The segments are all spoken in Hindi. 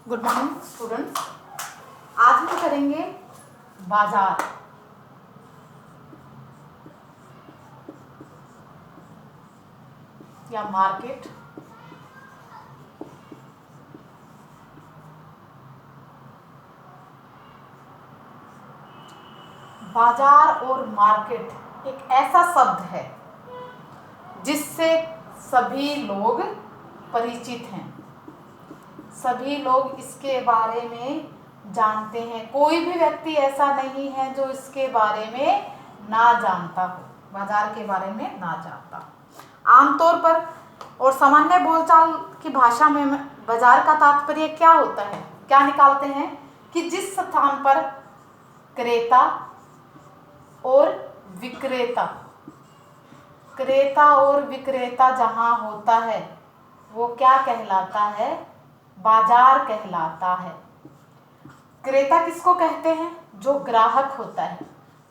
Good morning students. आज हम करेंगे बाजार। या मार्केट। बाजार और मार्केट एक ऐसा शब्द है जिससे सभी लोग परिचित हैं, सभी लोग इसके बारे में जानते हैं। कोई भी व्यक्ति ऐसा नहीं है जो इसके बारे में ना जानता हो, बाजार के बारे में ना जानता हो। आमतौर पर और सामान्य बोलचाल की भाषा में बाजार का तात्पर्य क्या होता है, क्या निकालते हैं कि जिस स्थान पर क्रेता और विक्रेता जहां होता है वो क्या कहलाता है, बाजार कहलाता है। क्रेता किसको कहते हैं? जो ग्राहक होता है,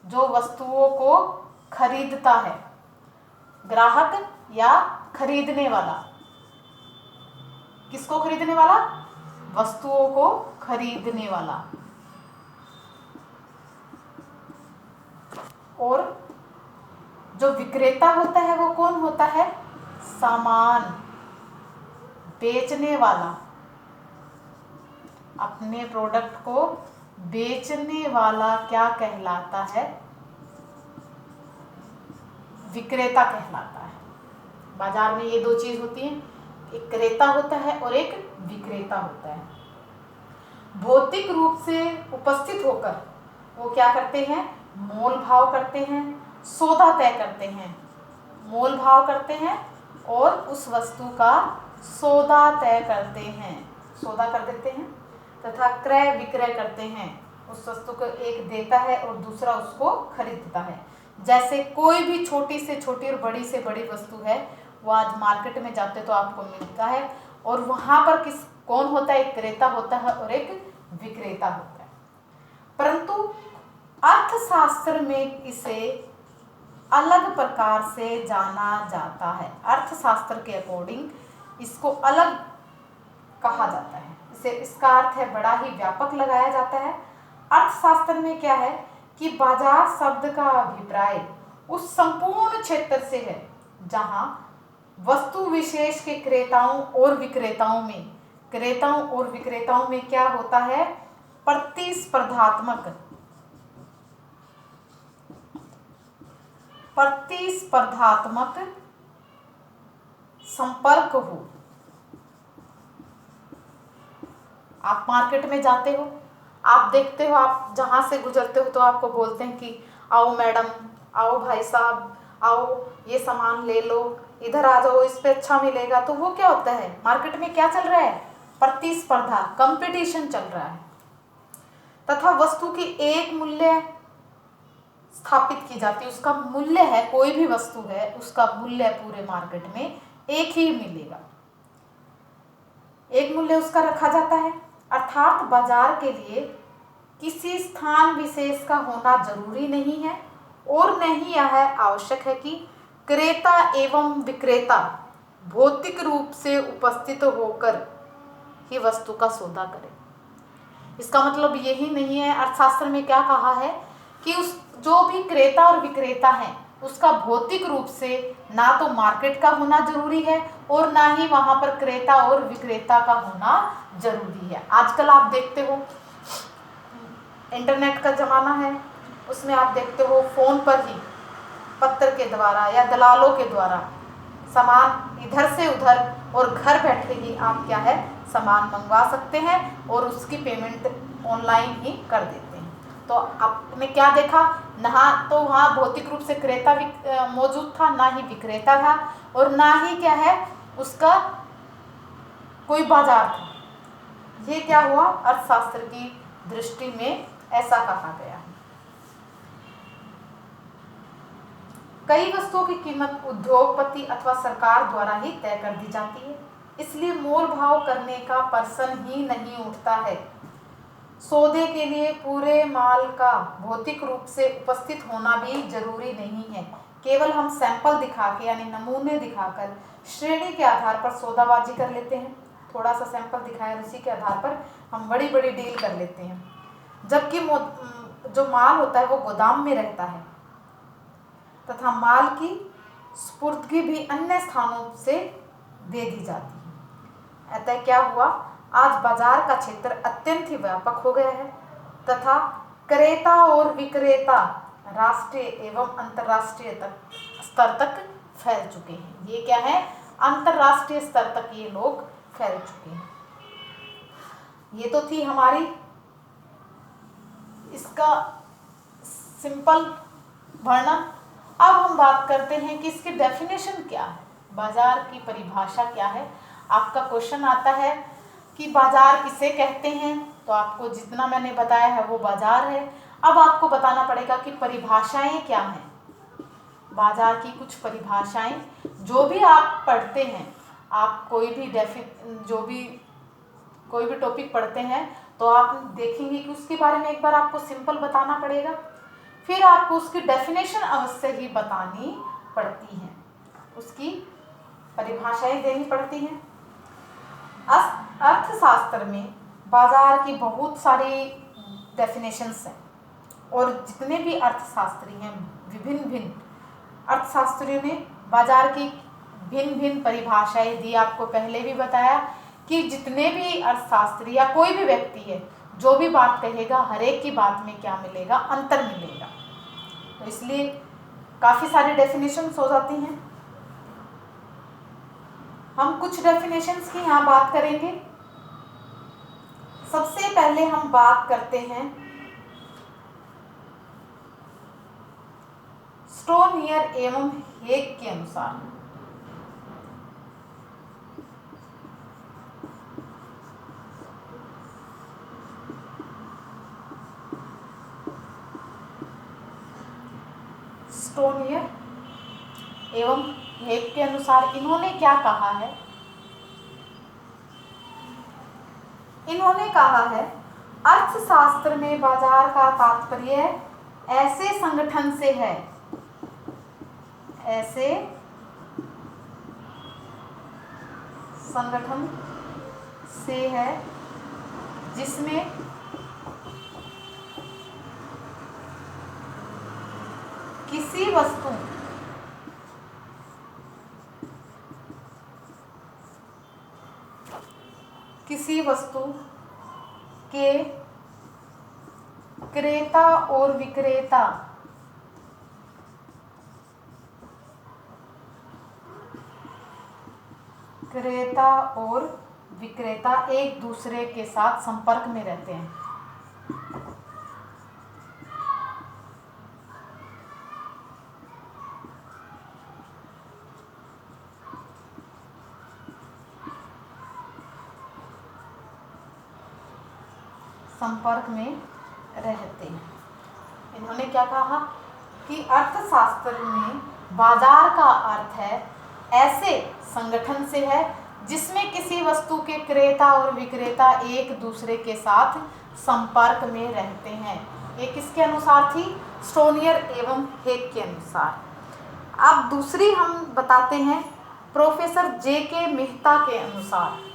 जो वस्तुओं को खरीदता है। ग्राहक या खरीदने वाला, किसको खरीदने वाला? वस्तुओं को खरीदने वाला। और जो विक्रेता होता है वो कौन होता है? सामान बेचने वाला, अपने प्रोडक्ट को बेचने वाला क्या कहलाता है? विक्रेता कहलाता है। बाजार में ये दो चीज होती हैं, एक क्रेता होता है और एक विक्रेता होता है। भौतिक रूप से उपस्थित होकर वो क्या करते हैं? मोल भाव करते हैं, सौदा तय करते हैं। मोल भाव करते हैं और उस वस्तु का सौदा तय करते हैं, सौदा कर देते हैं तथा क्रय विक्रय करते हैं। उस वस्तु को एक देता है और दूसरा उसको खरीदता है। जैसे कोई भी छोटी से छोटी और बड़ी से बड़ी वस्तु है वो आज मार्केट में जाते तो आपको मिलता है, और वहां पर कौन होता है? एक क्रेता होता है और एक विक्रेता होता है। परंतु अर्थशास्त्र में इसे अलग प्रकार से जाना जाता है। अर्थशास्त्र के अकॉर्डिंग इसको अलग कहा जाता है। इसका अर्थ है बड़ा ही व्यापक लगाया जाता है। अर्थशास्त्र में क्या है कि बाजार शब्द का अभिप्राय उस संपूर्ण क्षेत्र से है जहां वस्तु विशेष के क्रेताओं और विक्रेताओं में क्या होता है? प्रतिस्पर्धात्मक संपर्क हो। आप मार्केट में जाते हो, आप देखते हो, आप जहां से गुजरते हो तो आपको बोलते हैं कि आओ मैडम, आओ भाई साहब, आओ ये सामान ले लो, इधर आ जाओ, इस पे अच्छा मिलेगा। तो वो क्या होता है? मार्केट में क्या चल रहा है? प्रतिस्पर्धा, कंपटीशन चल रहा है। तथा वस्तु की एक मूल्य स्थापित की जाती है। उसका मूल्य है, कोई भी वस्तु है उसका मूल्य पूरे मार्केट में एक ही मिलेगा, एक मूल्य उसका रखा जाता है। अर्थात बाजार के लिए किसी स्थान विशेष का होना जरूरी नहीं है और न ही यह आवश्यक है कि क्रेता एवं विक्रेता भौतिक रूप से उपस्थित होकर ही वस्तु का सौदा करें। इसका मतलब यही नहीं है, अर्थशास्त्र में क्या कहा है कि उस जो भी क्रेता और विक्रेता है उसका भौतिक रूप से ना तो मार्केट का होना जरूरी है और ना ही वहां पर क्रेता और विक्रेता का होना जरूरी है। आजकल आप देखते हो इंटरनेट का जमाना है, उसमें आप देखते हो फोन पर ही पत्र के द्वारा या दलालों के द्वारा सामान इधर से उधर और घर बैठे ही आप क्या है सामान मंगवा सकते हैं और उसकी पेमेंट ऑनलाइन ही कर देते हैं। तो आपने क्या देखा? ना तो वहाँ भौतिक रूप से क्रेता मौजूद था, ना ही विक्रेता था, और ना ही क्या है उसका कोई बाजार था। ये क्या हुआ? अर्थशास्त्र की दृष्टि में ऐसा कहा गया है। कई वस्तुओं की कीमत उद्योगपति अथवा सरकार द्वारा ही तय कर दी जाती है, इसलिए मोल भाव करने का प्रश्न ही नहीं उठता है। सौदे के लिए पूरे माल का भौतिक रूप से उपस्थित होना भी जरूरी नहीं है। केवल हम सैंपल दिखा के यानी नमूने दिखाकर श्रेणी के आधार पर सौदाबाजी कर लेते हैं। थोड़ा सा सैंपल दिखाया, उसी के आधार पर हम बड़ी बड़ी डील कर लेते हैं। जबकि जो माल होता है वो गोदाम में रहता है तथा माल की स्पुर्दगी भी अन्य स्थानों से दे दी जाती है। अतः क्या हुआ, आज बाजार का क्षेत्र अत्यंत ही व्यापक हो गया है तथा क्रेता और विक्रेता राष्ट्रीय एवं अंतर्राष्ट्रीय स्तर तक फैल चुके हैं। ये क्या है, अंतर्राष्ट्रीय स्तर तक ये लोग फैल चुके हैं। ये तो थी हमारी इसका सिंपल वर्णन। अब हम बात करते हैं कि इसकी डेफिनेशन क्या है, बाजार की परिभाषा क्या है। आपका क्वेश्चन आता है कि बाजार किसे कहते हैं, तो आपको जितना मैंने बताया है वो बाजार है। अब आपको बताना पड़ेगा कि परिभाषाएं क्या हैं, बाजार की कुछ परिभाषाएं। जो भी आप पढ़ते हैं, आप कोई भी टॉपिक पढ़ते हैं तो आप देखेंगे कि उसके बारे में एक बार आपको सिंपल बताना पड़ेगा, फिर आपको उसकी डेफिनेशन अवश्य ही बतानी पड़ती है, उसकी परिभाषाएं देनी पड़ती हैं। अर्थशास्त्र में बाजार की बहुत सारी डेफिनेशंस हैं और जितने भी अर्थशास्त्री हैं, विभिन्न अर्थशास्त्रियों ने बाजार की भिन्न परिभाषाएं दी। आपको पहले भी बताया कि जितने भी अर्थशास्त्री या कोई भी व्यक्ति है, जो भी बात कहेगा, हर एक की बात में क्या मिलेगा, अंतर मिलेगा। तो इसलिए काफ़ी सारी डेफिनेशंस हो जाती हैं। हम कुछ डेफिनेशंस की यहाँ बात करेंगे। सबसे पहले हम बात करते हैं स्टोनियर एवं हेग के अनुसार। स्टोनियर एवं हेग के अनुसार इन्होंने क्या कहा है, इन्होंने कहा है अर्थशास्त्र में बाजार का तात्पर्य ऐसे संगठन से है, ऐसे संगठन से है जिसमें किसी वस्तु के क्रेता और विक्रेता एक दूसरे के साथ संपर्क में रहते हैं। संपर्क में रहते हैं। इन्होंने क्या कहा कि अर्थशास्त्र में बाजार का अर्थ है ऐसे संगठन से है जिसमें किसी वस्तु के क्रेता और विक्रेता एक दूसरे के साथ संपर्क में रहते हैं। ये किसके अनुसार थी, स्टोनियर एवं हेग के अनुसार। अब दूसरी हम बताते हैं प्रोफेसर जे.के. मेहता के अनुसार।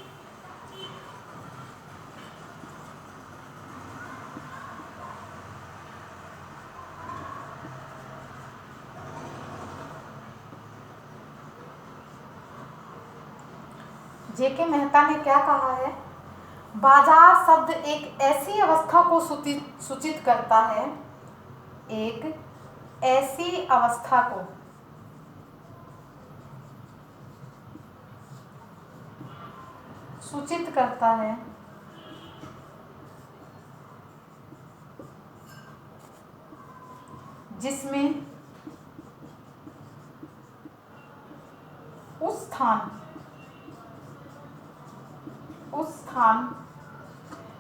जे.के. मेहता ने क्या कहा है, बाजार शब्द एक ऐसी अवस्था को सूचित करता है, एक ऐसी अवस्था को सूचित करता है जिसमें उस स्थान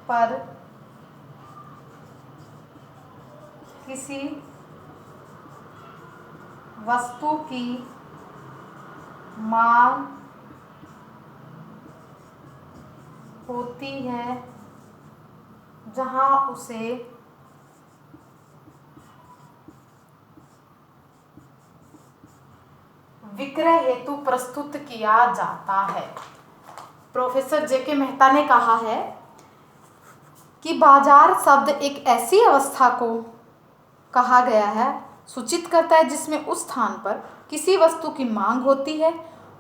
पर किसी वस्तु की मांग होती है जहां उसे विक्रय हेतु प्रस्तुत किया जाता है। प्रोफेसर जेके मेहता ने कहा है कि बाजार शब्द एक ऐसी अवस्था को कहा गया है, सूचित करता है जिसमें उस स्थान पर किसी वस्तु की मांग होती है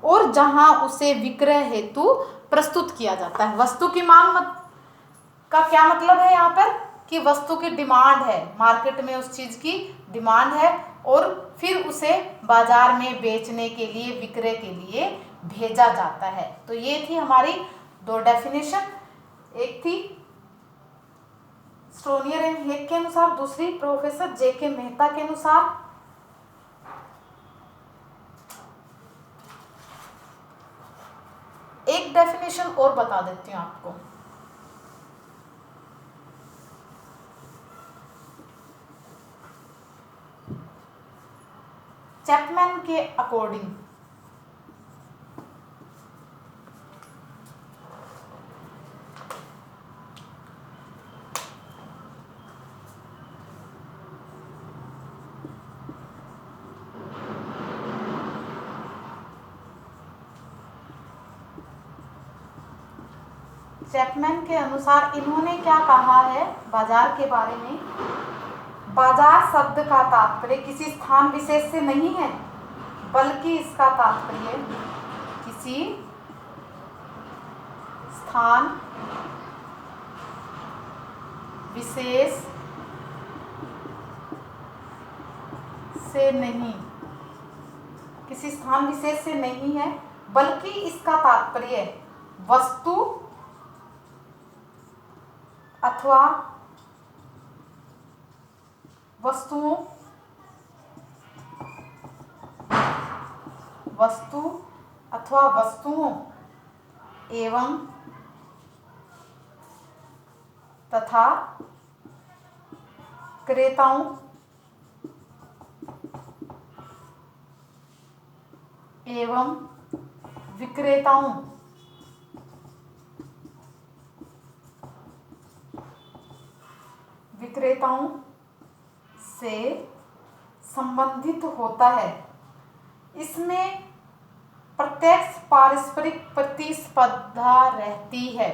और जहां उसे विक्रय हेतु प्रस्तुत किया जाता है। वस्तु की मांग का क्या मतलब है यहाँ पर कि वस्तु की डिमांड है, मार्केट में उस चीज की डिमांड है और फिर उसे बाजार में बेचने के लिए, विक्रय के लिए भेजा जाता है। तो ये थी हमारी दो डेफिनेशन, एक थी स्टोनियर एंड हेग के अनुसार, दूसरी प्रोफेसर जेके मेहता के अनुसार। एक डेफिनेशन और बता देती हूं आपको। चैपमैन के अकॉर्डिंग चैपमैन के अनुसार इन्होंने क्या कहा है बाजार के बारे में। बाजार शब्द का तात्पर्य किसी स्थान विशेष से नहीं है, बल्कि इसका तात्पर्य किसी स्थान विशेष से नहीं, किसी स्थान विशेष से नहीं है, बल्कि इसका तात्पर्य वस्तु अथवा वस्तु अथवा वस्तुओं एवं तथा क्रेताओं एवं विक्रेताओं से संबंधित होता है। इसमें प्रत्यक्ष पारस्परिक प्रतिस्पर्धा रहती है।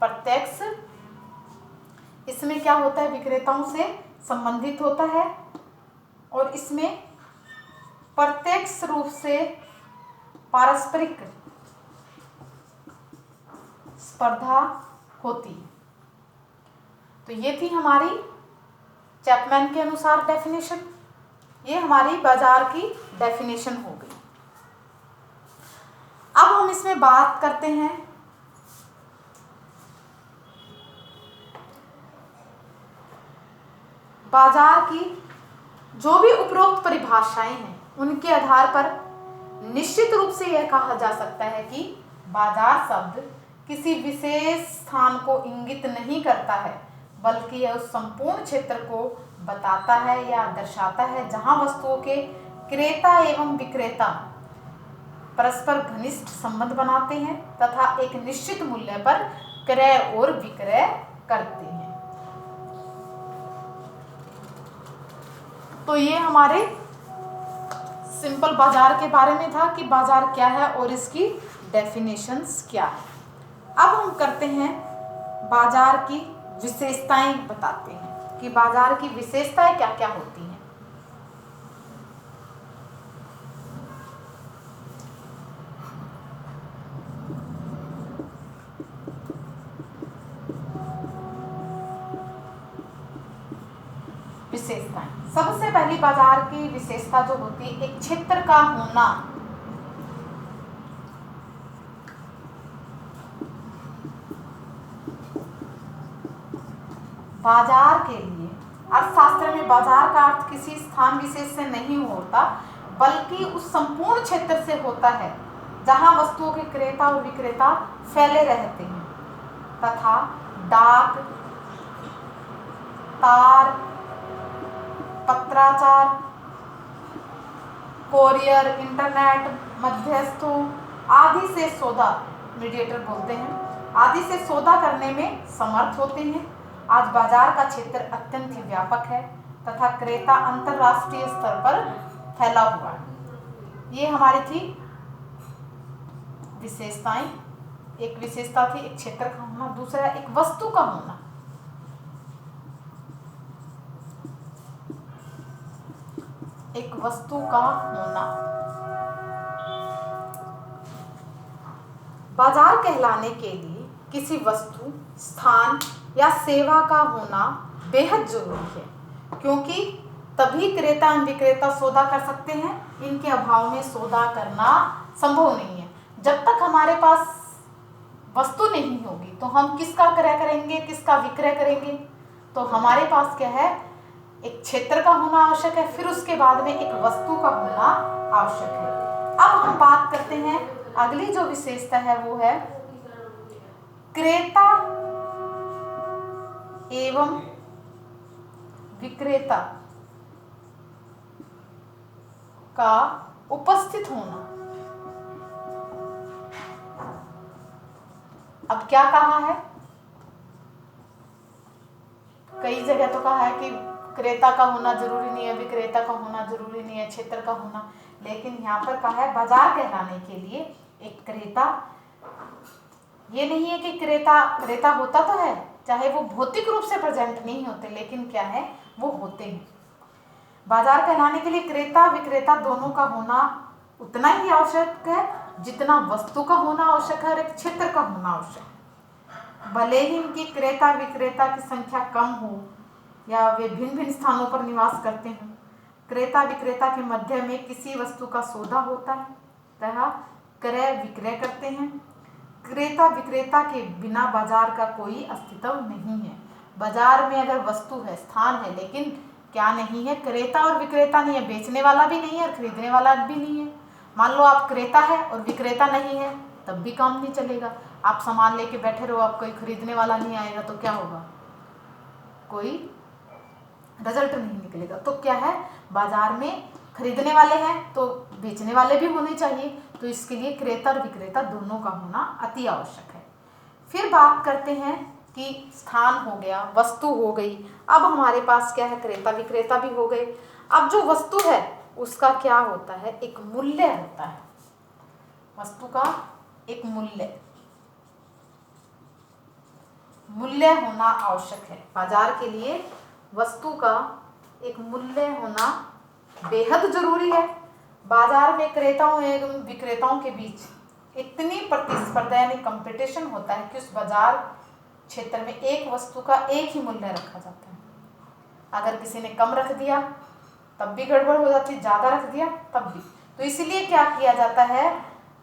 प्रत्यक्ष इसमें क्या होता है, विक्रेताओं से संबंधित होता है और इसमें प्रत्यक्ष रूप से पारस्परिक स्पर्धा होती है। तो ये थी हमारी चैपमैन के अनुसार डेफिनेशन। ये हमारी बाजार की डेफिनेशन हो गई। अब हम इसमें बात करते हैं बाजार की जो भी उपरोक्त परिभाषाएं हैं उनके आधार पर निश्चित रूप से यह कहा जा सकता है कि बाजार शब्द किसी विशेष स्थान को इंगित नहीं करता है, बल्कि यह उस संपूर्ण क्षेत्र को बताता है या दर्शाता है जहां वस्तुओं के क्रेता एवं विक्रेता परस्पर घनिष्ठ संबंध बनाते हैं तथा एक निश्चित मूल्य पर क्रय और विक्रय करते हैं। तो ये हमारे सिंपल बाजार के बारे में था कि बाजार क्या है और इसकी डेफिनेशंस क्या है। अब हम करते हैं बाजार की विशेषताएं, बताते हैं कि बाजार की विशेषताएं क्या क्या होती हैं। विशेषताएं, सबसे पहली बाजार की विशेषता जो होती है एक क्षेत्र का होना। बाजार के लिए अर्थशास्त्र में बाजार का अर्थ किसी स्थान विशेष से नहीं होता, बल्कि उस संपूर्ण क्षेत्र से होता है जहां वस्तुओं के क्रेता और विक्रेता फैले रहते हैं तथा डाक, तार, पत्राचार, कोरियर, इंटरनेट, मध्यस्थों आदि से सौदा, मीडिएटर बोलते हैं, आदि से सौदा करने में समर्थ होते हैं। आज बाजार का क्षेत्र अत्यंत ही व्यापक है तथा क्रेता अंतरराष्ट्रीय स्तर पर फैला हुआ है। ये हमारी थी विशेषताएं। एक विशेषता थी एक क्षेत्र का होना, दूसरा एक वस्तु का होना। एक वस्तु का होना। बाजार कहलाने के लिए किसी वस्तु, स्थान या सेवा का होना बेहद जरूरी है, क्योंकि तभी क्रेता एवं विक्रेता सौदा कर सकते हैं। इनके अभाव में सौदा करना संभव नहीं है। जब तक हमारे पास वस्तु नहीं होगी तो हम किसका क्रय करेंगे, किसका विक्रय करेंगे? तो हमारे पास क्या है, एक क्षेत्र का होना आवश्यक है, फिर उसके बाद में एक वस्तु का होना आवश्यक है। अब हम बात करते हैं, अगली जो विशेषता है वो है क्रेता एवं विक्रेता का उपस्थित होना। अब क्या कहा है, कई जगह तो कहा है कि क्रेता का होना जरूरी नहीं है, विक्रेता का होना जरूरी नहीं है, क्षेत्र का होना, लेकिन यहाँ पर कहा है बाजार कहलाने के लिए एक क्रेता। ये नहीं है कि क्रेता होता तो है, चाहे वो भौतिक रूप से प्रेजेंट नहीं होते, लेकिन क्या है वो होते हैं। बाजार कहलाने के लिए क्रेता विक्रेता दोनों का होना उतना ही आवश्यक है जितना वस्तु का होना आवश्यक है और एक क्षेत्र का होना आवश्यक है। भले ही इनकी क्रेता विक्रेता की संख्या कम हो या वे भिन्न भिन्न स्थानों पर निवास करते हों, क्रेता विक्रेता के मध्य में किसी वस्तु का सौदा होता है, तथा क्रय विक्रय करते हैं। क्रेता विक्रेता के बिना बाजार का कोई अस्तित्व नहीं है। बाजार में अगर वस्तु है, स्थान है, लेकिन क्या नहीं है, क्रेता और विक्रेता नहीं है, बेचने वाला भी नहीं है और खरीदने वाला भी नहीं है। मान लो आप क्रेता है और विक्रेता नहीं है, तब भी काम नहीं चलेगा। आप सामान लेके बैठे रहो, आप कोई खरीदने वाला नहीं आएगा तो क्या होगा, कोई रिजल्ट नहीं निकलेगा। तो क्या है, बाजार में खरीदने वाले हैं तो बेचने वाले भी होने चाहिए, तो इसके लिए क्रेता और विक्रेता दोनों का होना अति आवश्यक है। फिर बात करते हैं कि स्थान हो गया, वस्तु हो गई, अब हमारे पास क्या है, क्रेता विक्रेता भी हो गए। अब जो वस्तु है उसका क्या होता है, एक मूल्य होता है। वस्तु का एक मूल्य होना आवश्यक है। बाजार के लिए वस्तु का एक मूल्य होना बेहद जरूरी है। बाजार में क्रेताओं एवं विक्रेताओं के बीच इतनी प्रतिस्पर्धा यानी कंपटीशन होता है कि उस बाजार क्षेत्र में एक वस्तु का एक ही मूल्य रखा जाता है। अगर किसी ने कम रख दिया तब भी गड़बड़ हो जाती, ज़्यादा रख दिया तब भी। तो इसीलिए क्या किया जाता है,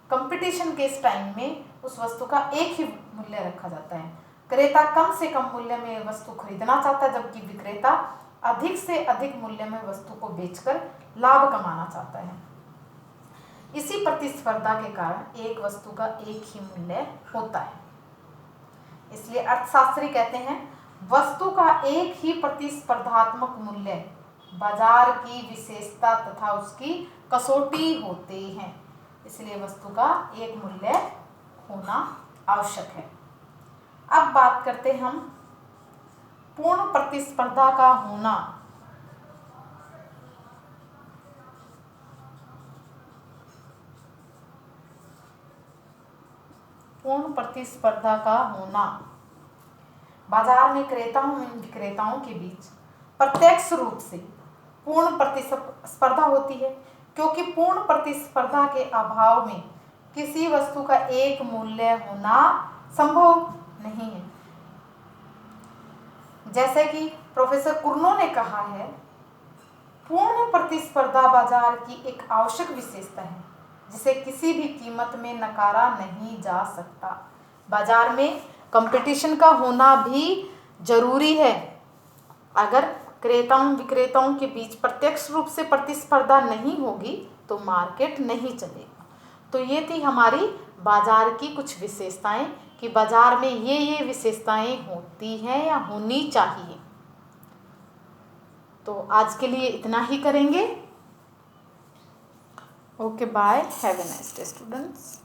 कंपटीशन के इस टाइम में उस वस्तु का एक ही मूल्य रखा जाता है। क्रेता कम से कम मूल्य में वस्तु खरीदना चाहता है, जबकि विक्रेता अधिक से अधिक मूल्य में वस्तु को बेचकर लाभ कमाना चाहता है। इसी प्रतिस्पर्धा के कारण एक वस्तु का एक ही मूल्य होता है। इसलिए अर्थशास्त्री कहते हैं वस्तु का एक ही प्रतिस्पर्धात्मक मूल्य बाजार की विशेषता तथा उसकी कसौटी होते हैं। इसलिए वस्तु का एक मूल्य होना आवश्यक है। अब बात करते हम पूर्ण प्रतिस्पर्धा का होना। पूर्ण प्रतिस्पर्धा का होना, बाजार में क्रेताओं एवं विक्रेताओं के बीच प्रत्यक्ष रूप से पूर्ण प्रतिस्पर्धा होती है, क्योंकि पूर्ण प्रतिस्पर्धा के अभाव में किसी वस्तु का एक मूल्य होना संभव नहीं है। जैसे कि प्रोफेसर कुर्नो ने कहा है, पूर्ण प्रतिस्पर्धा बाजार की एक आवश्यक विशेषता है जिसे किसी भी कीमत में नकारा नहीं जा सकता। बाजार में कंपटीशन का होना भी जरूरी है। अगर क्रेताओं विक्रेताओं के बीच प्रत्यक्ष रूप से प्रतिस्पर्धा नहीं होगी तो मार्केट नहीं चलेगा। तो ये थी हमारी बाजार की कुछ विशेषताएं कि बाजार में ये विशेषताएं होती हैं या होनी चाहिए। तो आज के लिए इतना ही करेंगे। Okay, bye, have a nice day students.